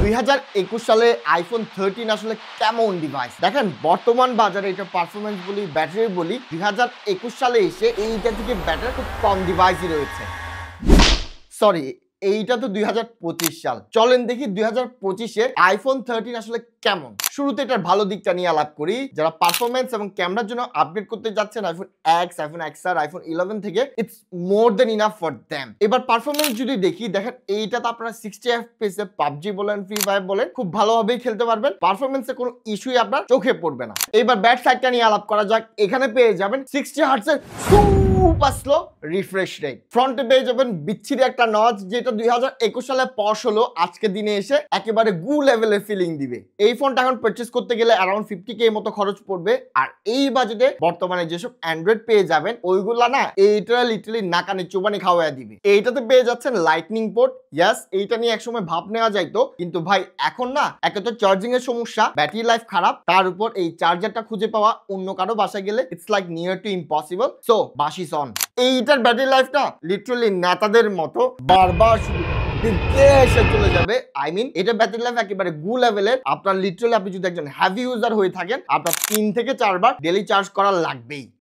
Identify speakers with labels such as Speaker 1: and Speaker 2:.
Speaker 1: 2021 সালে আইফোন 13 আসলে কেমন ডিভাইস দেখেন বর্তমান বাজারে এটা পারফরমেন্স বলি ব্যাটারি বলি 2021 সালে এসে এইটা থেকে ব্যাটারি খুব কম ডিভাইসই রয়েছে সরি এইটা তো 2025 সাল চলেন দেখি 2025 এ আইফোন 13 আসলে কেমন শুরুতে এটার ভালো দিকটা নিয়ে আলাপ করি যারা পারফরমেন্স এবং ক্যামেরার জন্য আপগ্রেড করতে যাচ্ছেন iPhone x iPhone XR iPhone 11 থেকে it's more then enough for them এবার পারফরমেন্স যদি দেখি দেখেন এইটা তো আপনারা 60 এফপিএস এ পাবজি বলেন ফ্রি ফায়ার বলেন খুব ভালোভাবেই খেলতে পারবেন পারফরমেন্সে কোনো ইস্যুই আপনার চোখে পড়বে না এবার ব্যাক সাইডটা নিয়ে আলাপ করা যাক এখানে পেয়ে যাবেন 60 হার্টজ এর সুপার স্লো রিফ্রেশ রেট ফ্রন্টে পেয়ে যাবেন বিচ্ছিরি একটা নচ যেটা 2021 সালে পশ হলো আজকে দিনে এসে একেবারে গু লেভেলের ফিলিং দিবে এই ফোনটা এখন পারচেজ করতে গেলে अराउंड 50k মতো খরচ পড়বে আর এই বাজেটে বর্তমানে যেসব অ্যান্ড্রয়েড পেয়ে যাবেন ওইগুলা না এইটা লিটারালি নাকানে চুবানি খাওয়ায়া দিবে এইটাতে পেয়ে যাচ্ছেন লাইটনিং পোর্ট ইয়েস এইটা নিয়ে একসময় ভাব নেওয়া যাইতো কিন্তু ভাই এখন না একে তো চার্জিং এর সমস্যা ব্যাটারি লাইফ খারাপ তার উপর এই চার্জারটা খুঁজে পাওয়া অন্য কারো বাসায় গেলে it's like near to impossible so বাসি সন এইটার ব্যাটারি লাইফটা লিটারালি নেতাদের মতো বারবার শুধু এসে চলে যাবে আই মিন এটা ব্যাটারি লাইফ একেবারে গু লেভেলের আপনার লিটারালি আপনি যদি একজন হেভি ইউজার হয়ে থাকেন আপনার 3 থেকে 4 বার ডেইলি চার্জ করা লাগবেই